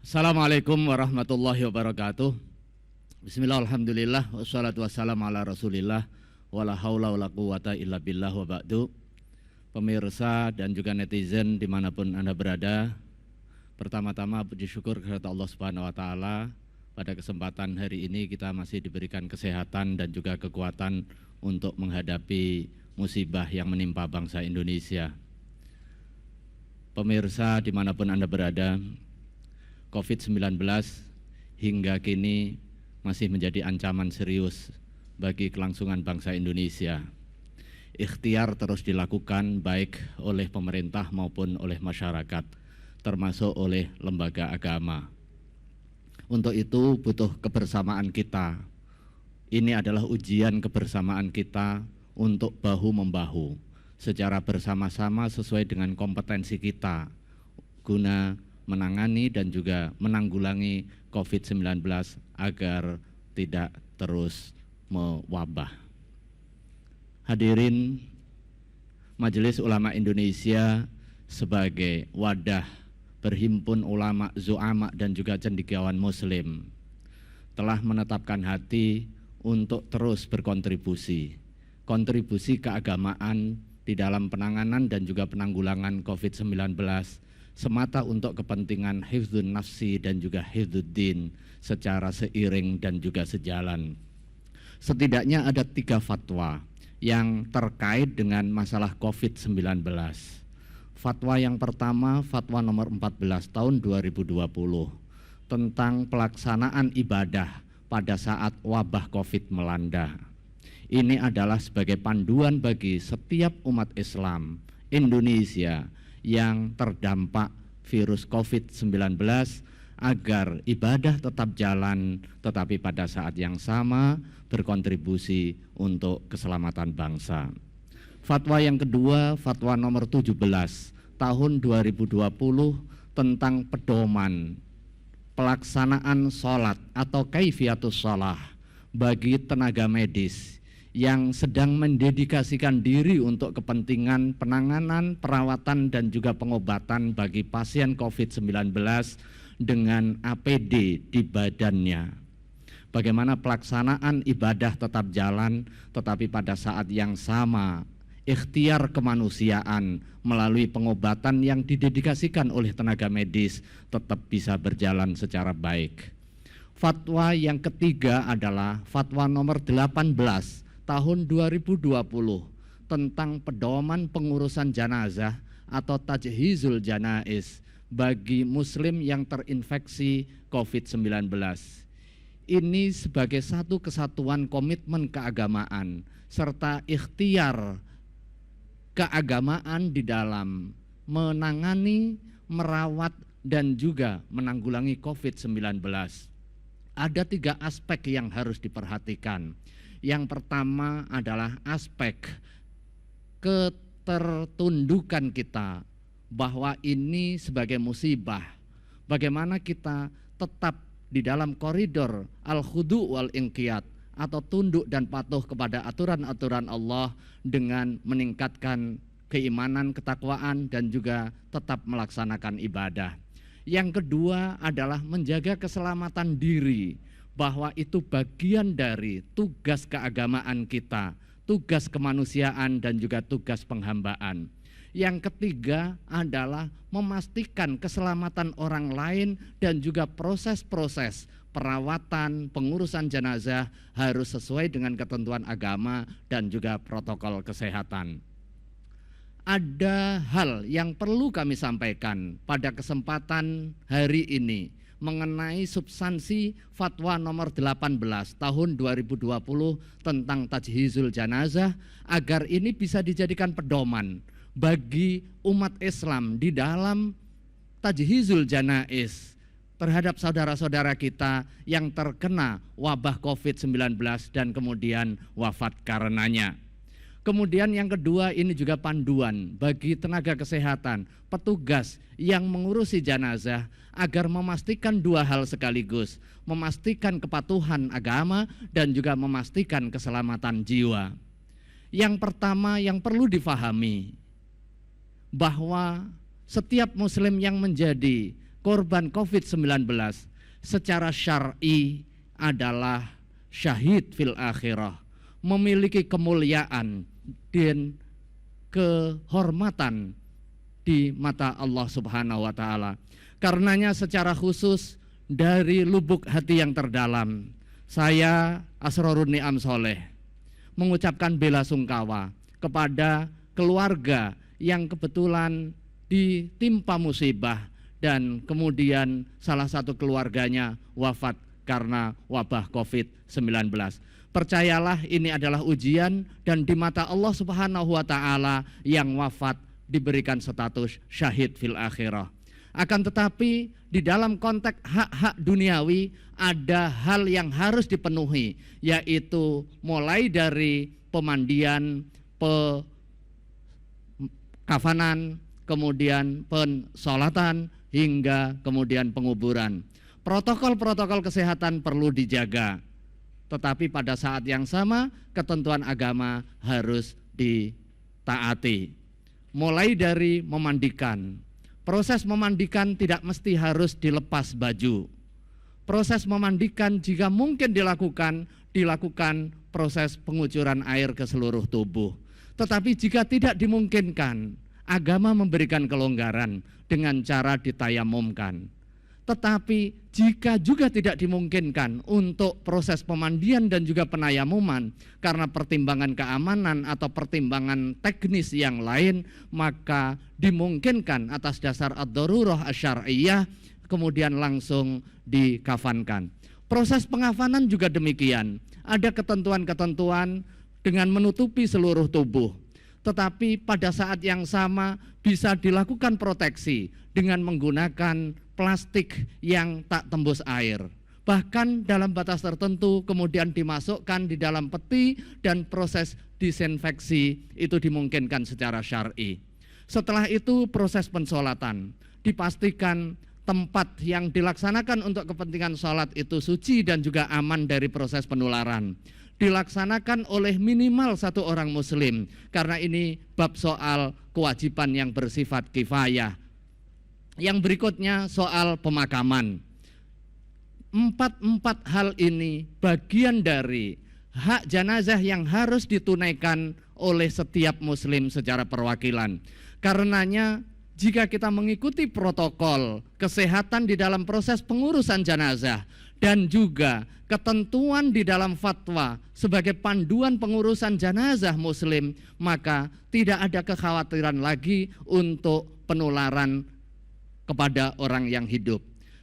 Assalamualaikum warahmatullahi wabarakatuh. Bismillah, alhamdulillah, wassalatu wassalamu ala rasulillah, wala haula wala quwata illa billah wa ba'du. Pemirsa dan juga netizen dimanapun Anda berada, pertama-tama puji syukur kepada Allah Subhanahu wa Ta'ala. Pada kesempatan hari ini kita masih diberikan kesehatan dan juga kekuatan untuk menghadapi musibah yang menimpa bangsa Indonesia. Pemirsa dimanapun Anda berada, COVID-19 hingga kini masih menjadi ancaman serius bagi kelangsungan bangsa Indonesia. Ikhtiar terus dilakukan baik oleh pemerintah maupun oleh masyarakat, termasuk oleh lembaga agama. Untuk itu butuh kebersamaan kita. Ini adalah ujian kebersamaan kita untuk bahu-membahu secara bersama-sama sesuai dengan kompetensi kita guna menangani dan juga menanggulangi COVID-19 agar tidak terus mewabah. Hadirin, Majelis Ulama Indonesia sebagai wadah berhimpun ulama, zu'ama dan juga cendekiawan muslim telah menetapkan hati untuk terus berkontribusi. Kontribusi keagamaan di dalam penanganan dan juga penanggulangan COVID-19 semata untuk kepentingan hifdzun nafsi dan juga hifdzuddin secara seiring dan juga sejalan. Setidaknya ada 3 fatwa yang terkait dengan masalah COVID-19. Fatwa yang pertama, fatwa nomor 14 tahun 2020 tentang pelaksanaan ibadah pada saat wabah COVID melanda. Ini adalah sebagai panduan bagi setiap umat Islam Indonesia yang terdampak virus COVID-19 agar ibadah tetap jalan, tetapi pada saat yang sama berkontribusi untuk keselamatan bangsa. Fatwa yang kedua, fatwa nomor 17 tahun 2020 tentang pedoman pelaksanaan sholat atau kaifiatus sholah bagi tenaga medis yang sedang mendedikasikan diri untuk kepentingan penanganan, perawatan dan juga pengobatan bagi pasien COVID-19 dengan APD di badannya. Bagaimana pelaksanaan ibadah tetap jalan, tetapi pada saat yang sama ikhtiar kemanusiaan melalui pengobatan yang didedikasikan oleh tenaga medis tetap bisa berjalan secara baik. Fatwa yang ketiga adalah fatwa nomor 18 tahun 2020 tentang pedoman pengurusan jenazah atau tajhizul janaiz bagi muslim yang terinfeksi COVID-19. Ini sebagai satu kesatuan komitmen keagamaan serta ikhtiar keagamaan di dalam menangani, merawat dan juga menanggulangi COVID-19. Ada 3 aspek yang harus diperhatikan. Yang pertama adalah aspek ketertundukan kita bahwa ini sebagai musibah. Bagaimana kita tetap di dalam koridor al-khudu' wal-inqiyad atau tunduk dan patuh kepada aturan-aturan Allah dengan meningkatkan keimanan, ketakwaan dan juga tetap melaksanakan ibadah. Yang kedua adalah menjaga keselamatan diri, bahwa itu bagian dari tugas keagamaan kita, tugas kemanusiaan dan juga tugas penghambaan. Yang ketiga adalah memastikan keselamatan orang lain dan juga proses-proses perawatan, pengurusan jenazah harus sesuai dengan ketentuan agama dan juga protokol kesehatan. Ada hal yang perlu kami sampaikan pada kesempatan hari ini mengenai substansi fatwa nomor 18 tahun 2020 tentang tajhizul janazah agar ini bisa dijadikan pedoman bagi umat Islam di dalam tajhizul janaiz terhadap saudara-saudara kita yang terkena wabah COVID-19 dan kemudian wafat karenanya. Kemudian yang kedua, ini juga panduan bagi tenaga kesehatan, petugas yang mengurusi jenazah agar memastikan 2 hal sekaligus, memastikan kepatuhan agama dan juga memastikan keselamatan jiwa. Yang pertama yang perlu difahami bahwa setiap muslim yang menjadi korban COVID-19 secara syar'i adalah syahid fil akhirah, memiliki kemuliaan dan kehormatan di mata Allah Subhanahu wa taala. Karenanya secara khusus dari lubuk hati yang terdalam, saya Asrorun Ni'am Soleh mengucapkan bela sungkawa kepada keluarga yang kebetulan ditimpa musibah dan kemudian salah satu keluarganya wafat karena wabah COVID-19. Percayalah ini adalah ujian, dan di mata Allah Subhanahu wa taala yang wafat diberikan status syahid fil akhirah. Akan tetapi di dalam konteks hak-hak duniawi ada hal yang harus dipenuhi, yaitu mulai dari pemandian, kafanan, kemudian pensolatan, hingga kemudian penguburan. Protokol-protokol kesehatan perlu dijaga, tetapi pada saat yang sama ketentuan agama harus ditaati. Mulai dari memandikan. Proses memandikan tidak mesti harus dilepas baju. Proses memandikan jika mungkin dilakukan proses pengucuran air ke seluruh tubuh. Tetapi jika tidak dimungkinkan, agama memberikan kelonggaran dengan cara ditayamumkan. Tetapi jika juga tidak dimungkinkan untuk proses pemandian dan juga penayamuman karena pertimbangan keamanan atau pertimbangan teknis yang lain, maka dimungkinkan atas dasar ad-darurah asy-syar'iyyah kemudian langsung dikafankan. Proses pengafanan juga demikian. Ada ketentuan-ketentuan dengan menutupi seluruh tubuh. Tetapi pada saat yang sama bisa dilakukan proteksi dengan menggunakan plastik yang tak tembus air. Bahkan dalam batas tertentu kemudian dimasukkan di dalam peti dan proses disinfeksi itu dimungkinkan secara syar'i. Setelah itu proses pensolatan. Dipastikan tempat yang dilaksanakan untuk kepentingan sholat itu suci dan juga aman dari proses penularan. Dilaksanakan oleh minimal satu orang muslim, karena ini bab soal kewajiban yang bersifat kifayah. Yang berikutnya soal pemakaman. Empat hal ini bagian dari hak jenazah yang harus ditunaikan oleh setiap muslim secara perwakilan. Karenanya jika kita mengikuti protokol kesehatan di dalam proses pengurusan jenazah dan juga ketentuan di dalam fatwa sebagai panduan pengurusan jenazah muslim, maka tidak ada kekhawatiran lagi untuk penularan kepada orang yang hidup.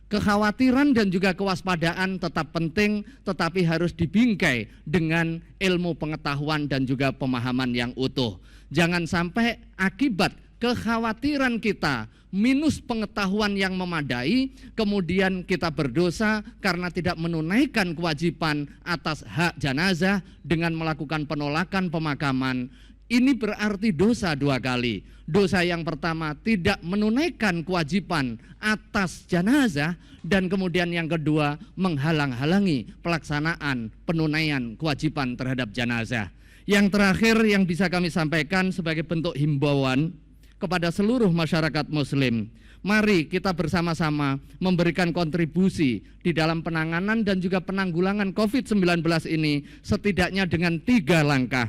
Kekhawatiran dan juga kewaspadaan tetap penting, tetapi harus dibingkai dengan ilmu pengetahuan dan juga pemahaman yang utuh. Jangan sampai akibat kekhawatiran kita minus pengetahuan yang memadai, kemudian kita berdosa karena tidak menunaikan kewajiban atas hak jenazah dengan melakukan penolakan pemakaman. Ini berarti dosa dua kali. Dosa yang pertama tidak menunaikan kewajiban atas jenazah, dan kemudian yang kedua menghalang-halangi pelaksanaan penunaian kewajiban terhadap jenazah. Yang terakhir yang bisa kami sampaikan sebagai bentuk himbauan kepada seluruh masyarakat muslim, mari kita bersama-sama memberikan kontribusi di dalam penanganan dan juga penanggulangan COVID-19 ini setidaknya dengan 3 langkah.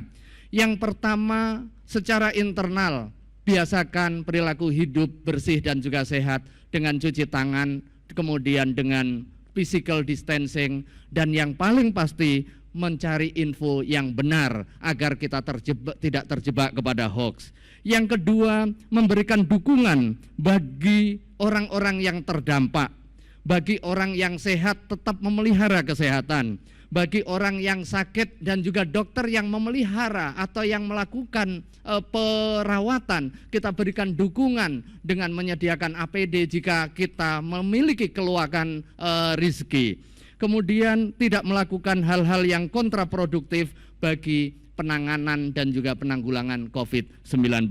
Yang pertama, secara internal, biasakan perilaku hidup bersih dan juga sehat dengan cuci tangan, kemudian dengan physical distancing, dan yang paling pasti mencari info yang benar agar kita tidak terjebak kepada hoax. Yang kedua, memberikan dukungan bagi orang-orang yang terdampak, bagi orang yang sehat tetap memelihara kesehatan, bagi orang yang sakit dan juga dokter yang memelihara atau yang melakukan perawatan, kita berikan dukungan dengan menyediakan APD jika kita memiliki keluakan rizki. Kemudian tidak melakukan hal-hal yang kontraproduktif bagi penanganan dan juga penanggulangan COVID-19.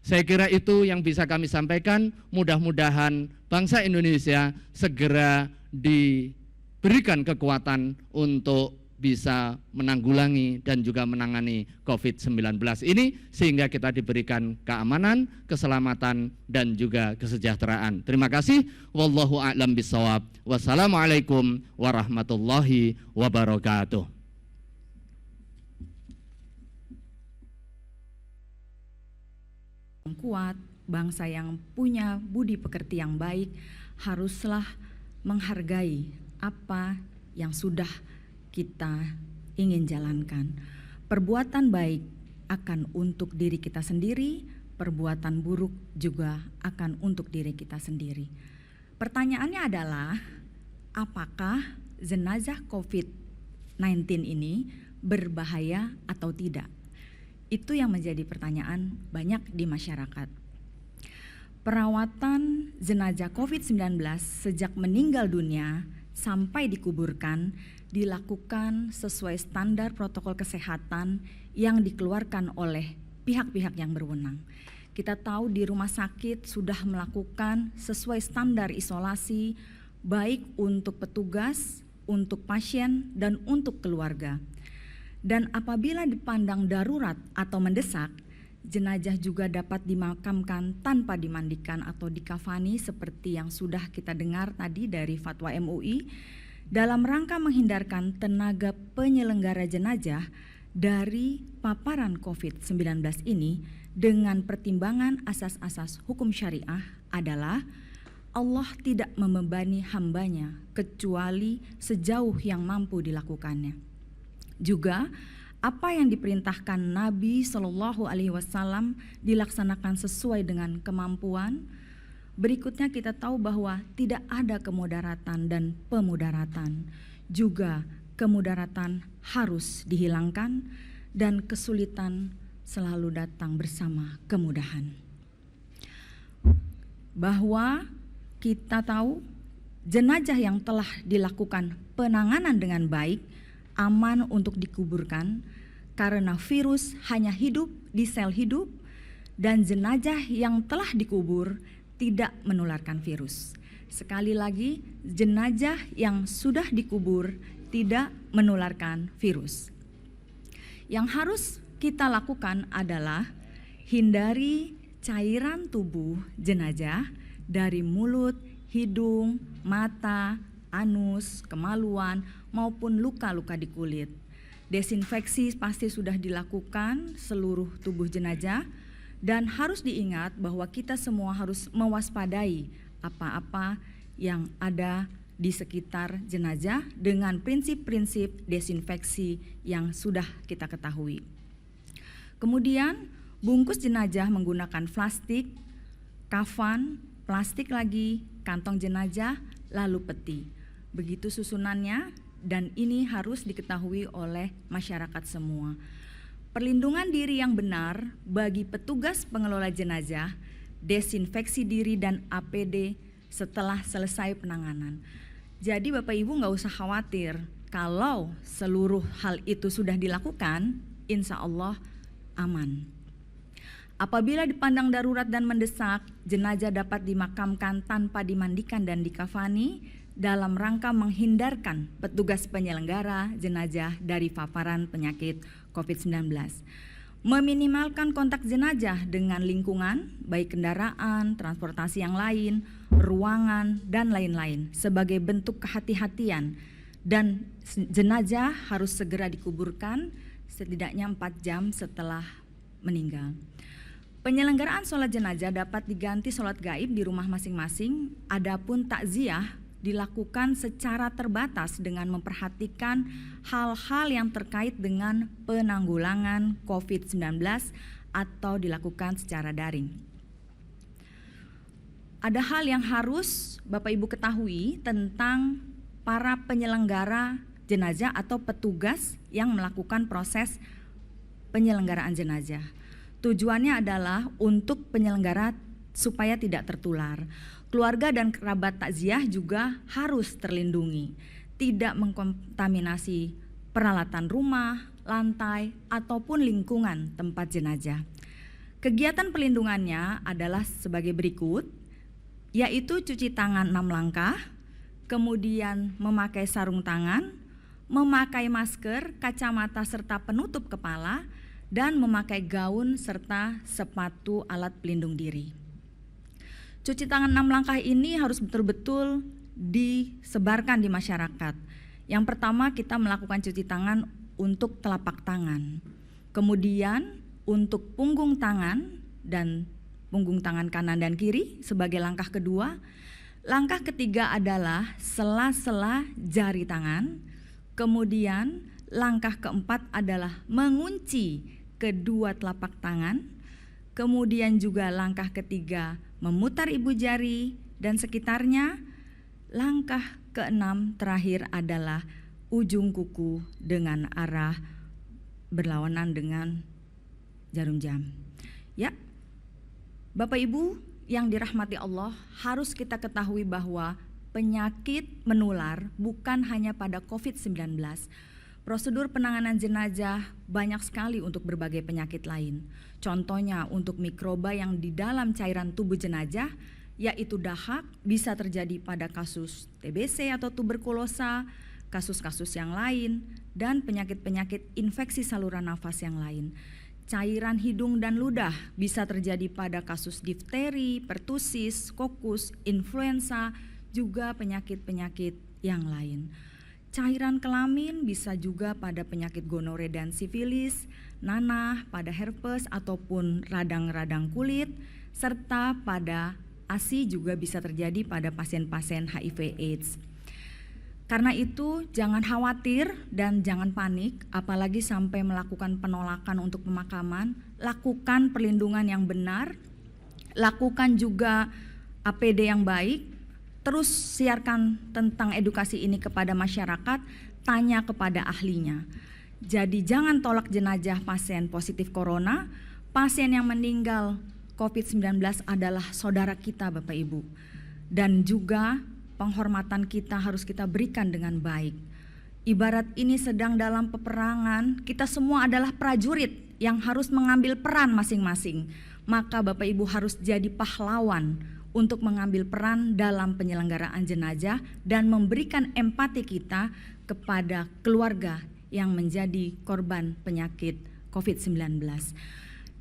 Saya kira itu yang bisa kami sampaikan. Mudah-mudahan bangsa Indonesia segera diberikan kekuatan untuk bisa menanggulangi dan juga menangani COVID-19 ini, sehingga kita diberikan keamanan, keselamatan, dan juga kesejahteraan. Terima kasih. Wallahu a'lam bishawab. Wassalamualaikum warahmatullahi wabarakatuh. Kuat, bangsa yang punya budi pekerti yang baik haruslah menghargai apa yang sudah kita ingin jalankan. Perbuatan baik akan untuk diri kita sendiri, perbuatan buruk juga akan untuk diri kita sendiri. Pertanyaannya adalah, apakah jenazah COVID-19 ini berbahaya atau tidak? Itu yang menjadi pertanyaan banyak di masyarakat. Perawatan jenazah COVID-19 sejak meninggal dunia sampai dikuburkan dilakukan sesuai standar protokol kesehatan yang dikeluarkan oleh pihak-pihak yang berwenang. Kita tahu di rumah sakit sudah melakukan sesuai standar isolasi baik untuk petugas, untuk pasien, dan untuk keluarga. Dan apabila dipandang darurat atau mendesak, jenazah juga dapat dimakamkan tanpa dimandikan atau dikafani seperti yang sudah kita dengar tadi dari fatwa MUI, dalam rangka menghindarkan tenaga penyelenggara jenazah dari paparan COVID-19 ini dengan pertimbangan asas-asas hukum syariah adalah Allah tidak membebani hambanya kecuali sejauh yang mampu dilakukannya. Juga apa yang diperintahkan Nabi Shallallahu Alaihi Wasallam dilaksanakan sesuai dengan kemampuan. Berikutnya kita tahu bahwa tidak ada kemudaratan dan pemudaratan. Juga kemudaratan harus dihilangkan dan kesulitan selalu datang bersama kemudahan. Bahwa kita tahu jenazah yang telah dilakukan penanganan dengan baik aman untuk dikuburkan karena virus hanya hidup di sel hidup dan jenazah yang telah dikubur tidak menularkan virus. Sekali lagi, jenazah yang sudah dikubur tidak menularkan virus. Yang harus kita lakukan adalah hindari cairan tubuh jenazah dari mulut, hidung, mata, anus, kemaluan, maupun luka-luka di kulit. Desinfeksi pasti sudah dilakukan seluruh tubuh jenazah. Dan harus diingat bahwa kita semua harus mewaspadai apa-apa yang ada di sekitar jenazah dengan prinsip-prinsip desinfeksi yang sudah kita ketahui. Kemudian bungkus jenazah menggunakan plastik, kafan, plastik lagi, kantong jenazah, lalu peti. Begitu susunannya dan ini harus diketahui oleh masyarakat semua. Perlindungan diri yang benar bagi petugas pengelola jenazah, desinfeksi diri dan APD setelah selesai penanganan. Jadi Bapak Ibu nggak usah khawatir, kalau seluruh hal itu sudah dilakukan, insya Allah aman. Apabila dipandang darurat dan mendesak, jenazah dapat dimakamkan tanpa dimandikan dan dikafani dalam rangka menghindarkan petugas penyelenggara jenazah dari paparan penyakit COVID-19. Meminimalkan kontak jenazah dengan lingkungan, baik kendaraan, transportasi yang lain, ruangan, dan lain-lain sebagai bentuk kehati-hatian. Dan jenazah harus segera dikuburkan setidaknya 4 jam setelah meninggal. Penyelenggaraan sholat jenazah dapat diganti sholat gaib di rumah masing-masing, adapun takziah dilakukan secara terbatas dengan memperhatikan hal-hal yang terkait dengan penanggulangan COVID-19 atau dilakukan secara daring. Ada hal yang harus Bapak Ibu ketahui tentang para penyelenggara jenazah atau petugas yang melakukan proses penyelenggaraan jenazah. Tujuannya adalah untuk penyelenggara supaya tidak tertular. Keluarga dan kerabat takziah juga harus terlindungi, tidak mengkontaminasi peralatan rumah, lantai, ataupun lingkungan tempat jenazah. Kegiatan perlindungannya adalah sebagai berikut, yaitu cuci tangan 6 langkah, kemudian memakai sarung tangan, memakai masker, kacamata serta penutup kepala, dan memakai gaun serta sepatu alat pelindung diri. Cuci tangan 6 langkah ini harus betul-betul disebarkan di masyarakat. Yang pertama, kita melakukan cuci tangan untuk telapak tangan. Kemudian untuk punggung tangan dan punggung tangan kanan dan kiri sebagai langkah kedua. Langkah ketiga adalah sela-sela jari tangan. Kemudian langkah keempat adalah mengunci kedua telapak tangan. Kemudian juga langkah ketiga memutar ibu jari dan sekitarnya. Langkah keenam terakhir adalah ujung kuku dengan arah berlawanan dengan jarum jam. Ya, Bapak Ibu yang dirahmati Allah, harus kita ketahui bahwa penyakit menular bukan hanya pada COVID-19. Prosedur penanganan jenazah banyak sekali untuk berbagai penyakit lain. Contohnya untuk mikroba yang di dalam cairan tubuh jenazah, yaitu dahak, bisa terjadi pada kasus TBC atau tuberkulosa, kasus-kasus yang lain, dan penyakit-penyakit infeksi saluran nafas yang lain. Cairan hidung dan ludah bisa terjadi pada kasus difteri, pertusis, kokus, influenza, juga penyakit-penyakit yang lain. Cairan kelamin bisa juga pada penyakit gonore dan sifilis, nanah, pada herpes ataupun radang-radang kulit, serta pada ASI juga bisa terjadi pada pasien-pasien HIV/AIDS. Karena itu jangan khawatir dan jangan panik, apalagi sampai melakukan penolakan untuk pemakaman. Lakukan perlindungan yang benar, lakukan juga APD yang baik, terus siarkan tentang edukasi ini kepada masyarakat, tanya kepada ahlinya. Jadi jangan tolak jenazah pasien positif corona. Pasien yang meninggal COVID-19 adalah saudara kita Bapak Ibu, dan juga penghormatan kita harus kita berikan dengan baik. Ibarat ini sedang dalam peperangan, kita semua adalah prajurit yang harus mengambil peran masing-masing. Maka Bapak Ibu harus jadi pahlawan untuk mengambil peran dalam penyelenggaraan jenazah dan memberikan empati kita kepada keluarga yang menjadi korban penyakit COVID-19.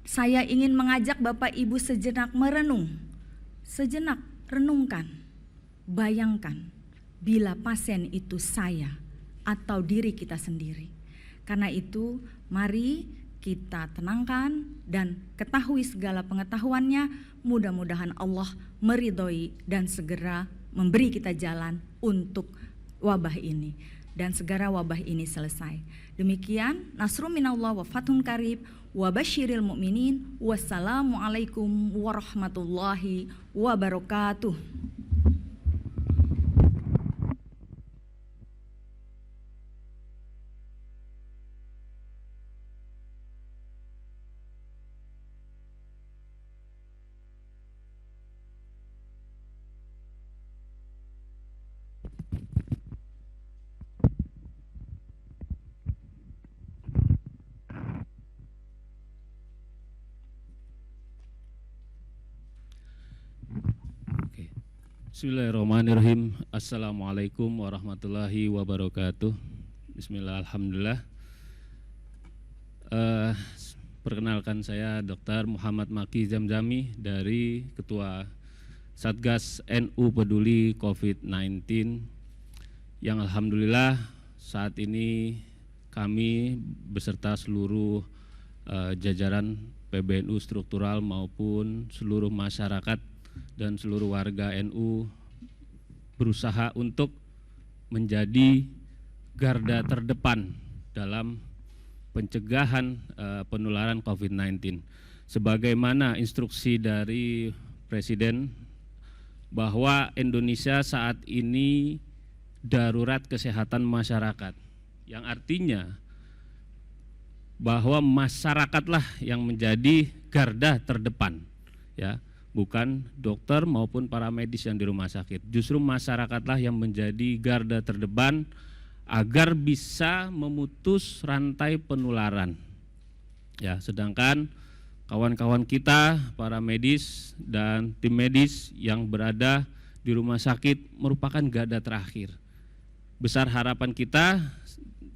Saya ingin mengajak Bapak Ibu sejenak merenung, sejenak renungkan. Bayangkan bila pasien itu saya atau diri kita sendiri. Karena itu mari kita tenangkan dan ketahui segala pengetahuannya. Mudah-mudahan Allah meridhoi dan segera memberi kita jalan untuk wabah ini. Dan segera wabah ini selesai. Demikian, nasrun minallah wa fathun qarib wa basyiril mu'minin. Wassalamualaikum warahmatullahi wabarakatuh. Bismillahirrahmanirrahim. Assalamualaikum warahmatullahi wabarakatuh. Bismillah, alhamdulillah. Perkenalkan, saya Dr. Muhammad Maki Zamzami dari Ketua Satgas NU Peduli COVID-19, yang alhamdulillah saat ini kami beserta seluruh jajaran PBNU struktural maupun seluruh masyarakat dan seluruh warga NU berusaha untuk menjadi garda terdepan dalam pencegahan penularan COVID-19. Sebagaimana instruksi dari Presiden bahwa Indonesia saat ini darurat kesehatan masyarakat, yang artinya bahwa masyarakatlah yang menjadi garda terdepan, ya. Bukan dokter maupun para medis yang di rumah sakit. Justru masyarakatlah yang menjadi garda terdepan agar bisa memutus rantai penularan. Ya, sedangkan kawan-kawan kita, para medis dan tim medis yang berada di rumah sakit merupakan garda terakhir. Besar harapan kita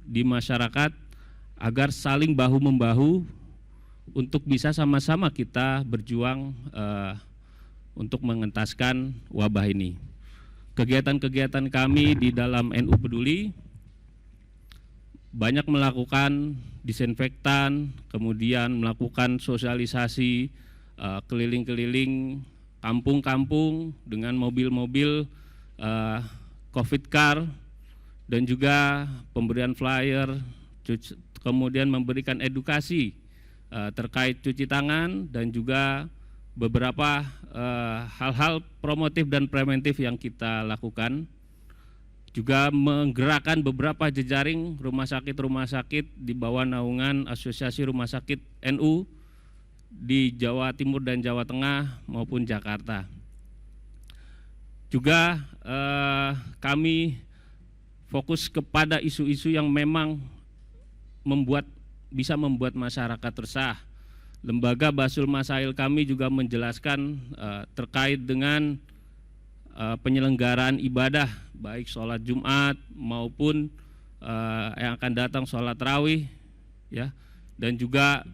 di masyarakat agar saling bahu-membahu untuk bisa sama-sama kita berjuang untuk mengentaskan wabah ini. Kegiatan-kegiatan kami di dalam NU Peduli banyak melakukan disinfektan, kemudian melakukan sosialisasi keliling-keliling kampung-kampung dengan mobil-mobil COVID car, dan juga pemberian flyer, kemudian memberikan edukasi terkait cuci tangan, dan juga beberapa hal-hal promotif dan preventif yang kita lakukan. Juga menggerakkan beberapa jejaring rumah sakit di bawah naungan Asosiasi Rumah Sakit NU di Jawa Timur dan Jawa Tengah maupun Jakarta. Juga kami fokus kepada isu-isu yang memang bisa membuat masyarakat resah. Lembaga Basul Masail kami juga menjelaskan terkait dengan penyelenggaraan ibadah, baik sholat Jumat maupun yang akan datang sholat tarawih, ya, dan juga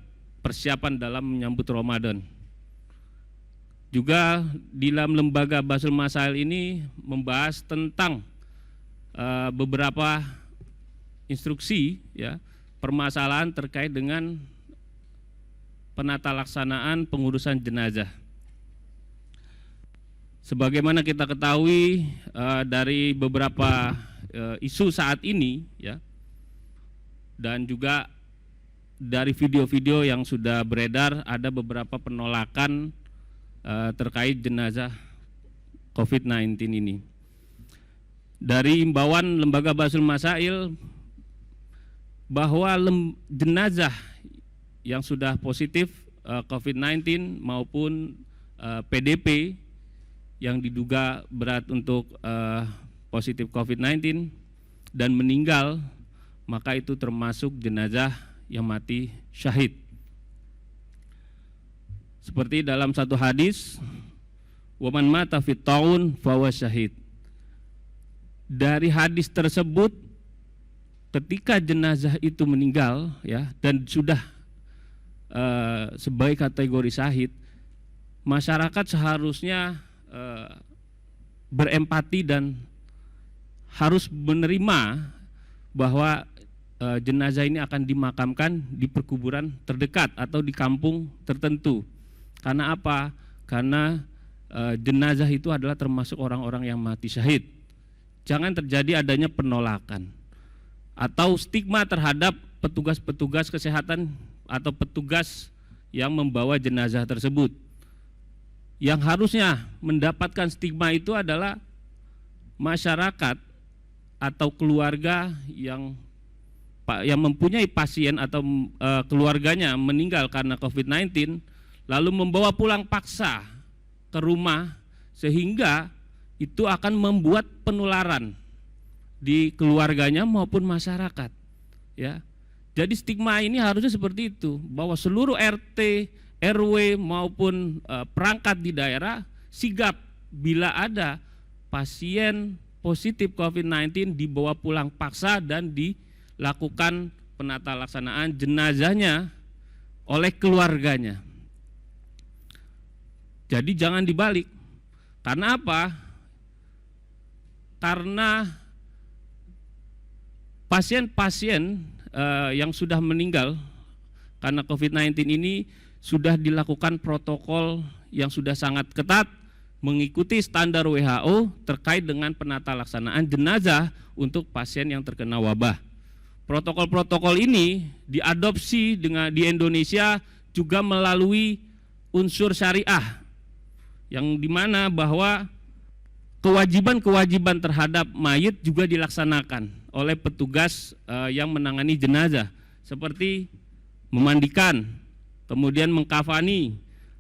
persiapan dalam menyambut Ramadan. Juga di dalam lembaga Basul Masail ini membahas tentang beberapa instruksi, ya, permasalahan terkait dengan penata laksanaan pengurusan jenazah. Sebagaimana kita ketahui dari beberapa isu saat ini, ya, dan juga dari video-video yang sudah beredar, ada beberapa penolakan terkait jenazah COVID-19 ini. Dari imbauan Lembaga Basul Masail bahwa jenazah yang sudah positif COVID-19 maupun PDP yang diduga berat untuk positif COVID-19 dan meninggal, maka itu termasuk jenazah yang mati syahid. Seperti dalam satu hadis, waman mata fit taun fahuwa syahid. Dari hadis tersebut, ketika jenazah itu meninggal, ya, dan sudah sebagai kategori syahid, masyarakat seharusnya berempati dan harus menerima bahwa jenazah ini akan dimakamkan di perkuburan terdekat atau di kampung tertentu. Karena apa? Karena jenazah itu adalah termasuk orang-orang yang mati syahid. Jangan terjadi adanya penolakan atau stigma terhadap petugas-petugas kesehatan atau petugas yang membawa jenazah tersebut. Yang harusnya mendapatkan stigma itu adalah masyarakat atau keluarga yang mempunyai pasien atau keluarganya meninggal karena COVID-19, lalu membawa pulang paksa ke rumah, sehingga itu akan membuat penularan di keluarganya maupun masyarakat, ya. Jadi stigma ini harusnya seperti itu, bahwa seluruh RT, RW maupun perangkat di daerah sigap bila ada pasien positif COVID-19 dibawa pulang paksa dan dilakukan penata laksanaan jenazahnya oleh keluarganya. Jadi jangan dibalik. Karena apa? Karena pasien-pasien yang sudah meninggal karena COVID-19 ini sudah dilakukan protokol yang sudah sangat ketat, mengikuti standar WHO terkait dengan penata laksanaan jenazah untuk pasien yang terkena wabah. Protokol-protokol ini diadopsi di Indonesia juga melalui unsur syariah, yang dimana bahwa kewajiban-kewajiban terhadap mayit juga dilaksanakan oleh petugas yang menangani jenazah, seperti memandikan, kemudian mengkafani,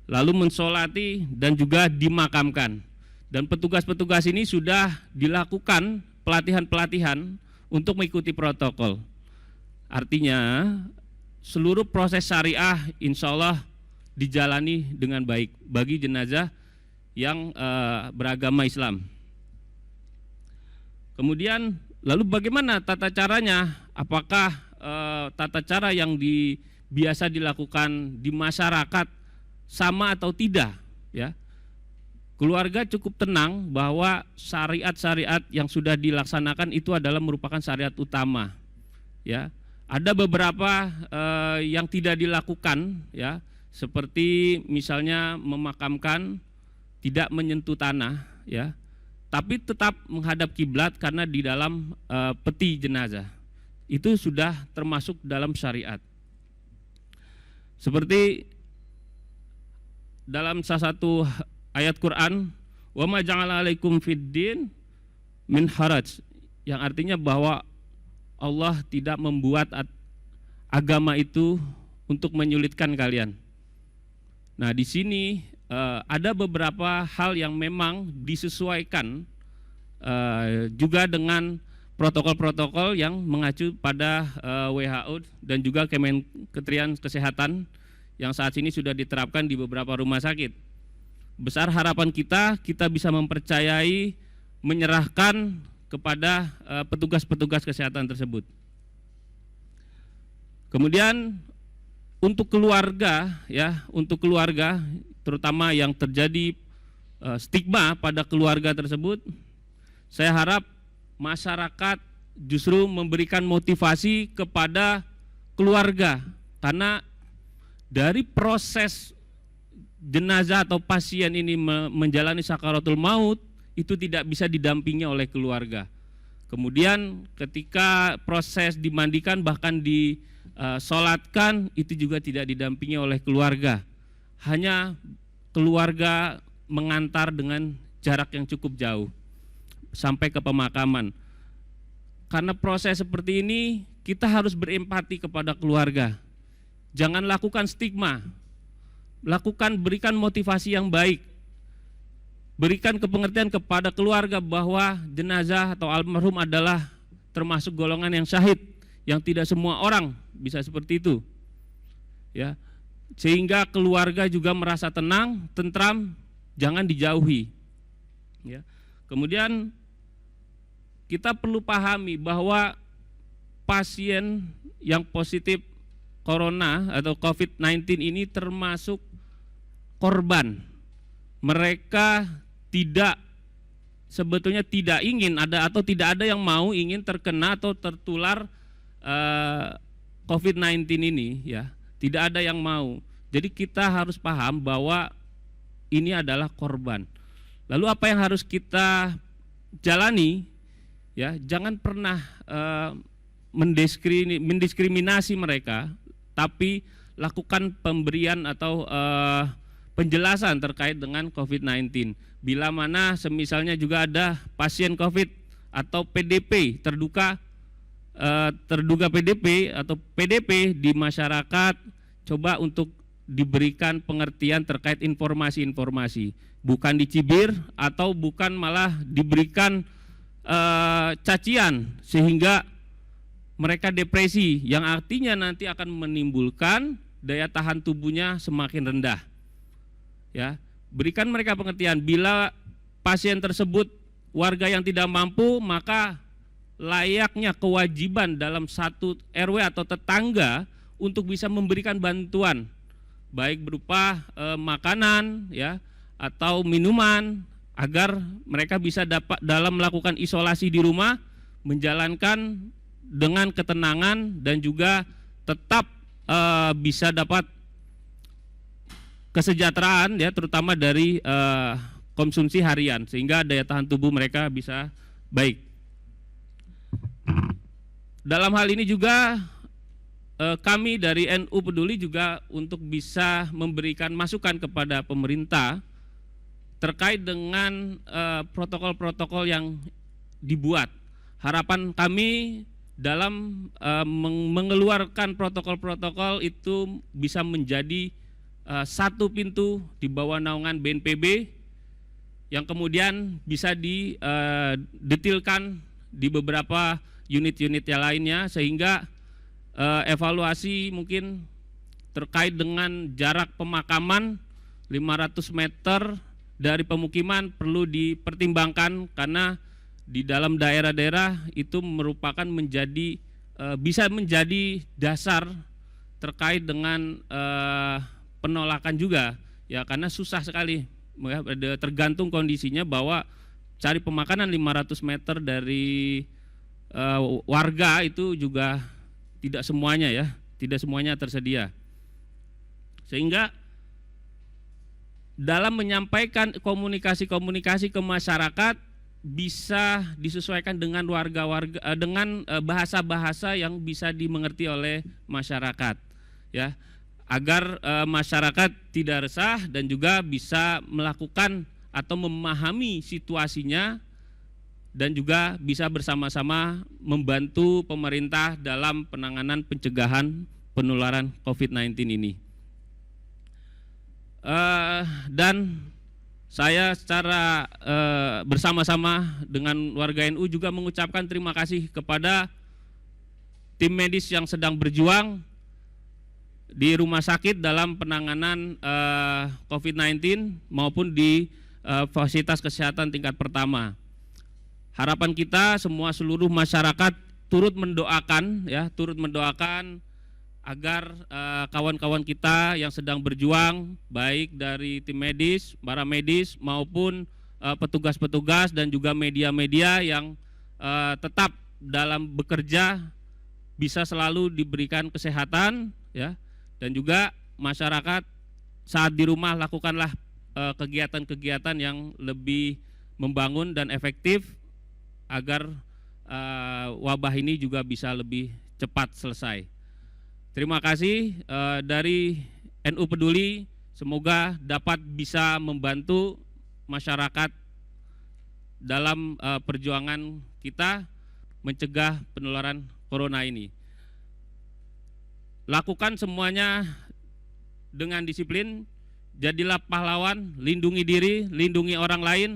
lalu mensolati, dan juga dimakamkan. Dan petugas-petugas ini sudah dilakukan pelatihan-pelatihan untuk mengikuti protokol. Artinya seluruh proses syariah insya Allah dijalani dengan baik bagi jenazah yang beragama Islam. Kemudian Lalu bagaimana tata caranya? Apakah tata cara yang biasa dilakukan di masyarakat sama atau tidak? Ya, keluarga cukup tenang bahwa syariat-syariat yang sudah dilaksanakan itu adalah merupakan syariat utama. Ya, ada beberapa yang tidak dilakukan, ya, seperti misalnya memakamkan tidak menyentuh tanah, ya, tapi tetap menghadap kiblat karena di dalam peti jenazah. Itu sudah termasuk dalam syariat. Seperti dalam salah satu ayat Quran, wa ma ja'ala 'alaikum fid-din min haraj, yang artinya bahwa Allah tidak membuat agama itu untuk menyulitkan kalian. Nah, di sini ada beberapa hal yang memang disesuaikan juga dengan protokol-protokol yang mengacu pada WHO dan juga Kementerian Kesehatan yang saat ini sudah diterapkan di beberapa rumah sakit. Besar harapan kita bisa mempercayai, menyerahkan kepada petugas-petugas kesehatan tersebut. Kemudian untuk keluarga, ya, untuk keluarga terutama yang terjadi stigma pada keluarga tersebut, saya harap masyarakat justru memberikan motivasi kepada keluarga, karena dari proses jenazah atau pasien ini menjalani sakaratul maut itu tidak bisa didampingi oleh keluarga. Kemudian ketika proses dimandikan bahkan disolatkan itu juga tidak didampingi oleh keluarga. Hanya keluarga mengantar dengan jarak yang cukup jauh sampai ke pemakaman. Karena proses seperti ini kita harus berempati kepada keluarga. Jangan lakukan stigma. Berikan motivasi yang baik, berikan kepengertian kepada keluarga bahwa jenazah atau almarhum adalah termasuk golongan yang syahid, yang tidak semua orang bisa seperti itu, ya, sehingga keluarga juga merasa tenang, tentram, jangan dijauhi, ya. Kemudian kita perlu pahami bahwa pasien yang positif corona atau COVID-19 ini termasuk korban. Mereka sebetulnya tidak ingin ada atau tidak ada yang mau ingin terkena atau tertular COVID-19 ini, ya. Tidak ada yang mau. Jadi kita harus paham bahwa ini adalah korban. Lalu apa yang harus kita jalani? Ya, jangan pernah mendiskriminasi mereka, tapi lakukan pemberian atau penjelasan terkait dengan COVID-19. Bila mana semisalnya juga ada pasien COVID atau PDP, terduga PDP atau PDP di masyarakat, coba untuk diberikan pengertian terkait informasi-informasi, bukan dicibir atau bukan malah diberikan cacian sehingga mereka depresi, yang artinya nanti akan menimbulkan daya tahan tubuhnya semakin rendah. Ya, berikan mereka pengertian, bila pasien tersebut warga yang tidak mampu, maka layaknya kewajiban dalam satu RW atau tetangga untuk bisa memberikan bantuan, baik berupa makanan, ya, atau minuman, agar mereka bisa dapat dalam melakukan isolasi di rumah menjalankan dengan ketenangan dan juga tetap bisa dapat kesejahteraan, ya, terutama dari konsumsi harian, sehingga daya tahan tubuh mereka bisa baik. Dalam hal ini juga kami dari NU Peduli juga untuk bisa memberikan masukan kepada pemerintah terkait dengan protokol-protokol yang dibuat. Harapan kami dalam mengeluarkan protokol-protokol itu bisa menjadi satu pintu di bawah naungan BNPB yang kemudian bisa didetilkan di beberapa unit-unit yang lainnya, sehingga evaluasi mungkin terkait dengan jarak pemakaman 500 meter dari pemukiman perlu dipertimbangkan, karena di dalam daerah-daerah itu merupakan bisa menjadi dasar terkait dengan penolakan juga ya, karena susah sekali ya, tergantung kondisinya bahwa cari pemakanan 500 meter dari warga itu juga tidak semuanya tersedia. Sehingga dalam menyampaikan komunikasi ke masyarakat bisa disesuaikan dengan dengan bahasa-bahasa yang bisa dimengerti oleh masyarakat ya, agar masyarakat tidak resah dan juga bisa melakukan atau memahami situasinya dan juga bisa bersama-sama membantu pemerintah dalam penanganan pencegahan penularan COVID-19 ini. Dan saya secara bersama-sama dengan warga NU juga mengucapkan terima kasih kepada tim medis yang sedang berjuang di rumah sakit dalam penanganan COVID-19 maupun di fasilitas kesehatan tingkat pertama. Harapan kita semua seluruh masyarakat turut mendoakan agar kawan-kawan kita yang sedang berjuang baik dari tim medis, para medis maupun petugas-petugas dan juga media-media yang tetap dalam bekerja bisa selalu diberikan kesehatan ya, dan juga masyarakat saat di rumah lakukanlah kegiatan-kegiatan yang lebih membangun dan efektif agar wabah ini juga bisa lebih cepat selesai. Terima kasih dari NU Peduli, semoga dapat bisa membantu masyarakat dalam perjuangan kita mencegah penularan corona ini. Lakukan semuanya dengan disiplin, jadilah pahlawan, lindungi diri, lindungi orang lain.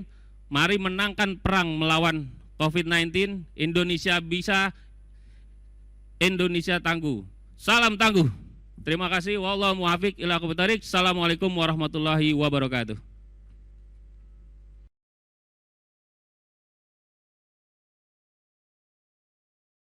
Mari menangkan perang melawan COVID-19. Indonesia bisa, Indonesia tangguh. Salam tangguh. Terima kasih. Wallahu muwaffiq ila aqwamit thoriq. Assalamualaikum warahmatullahi wabarakatuh.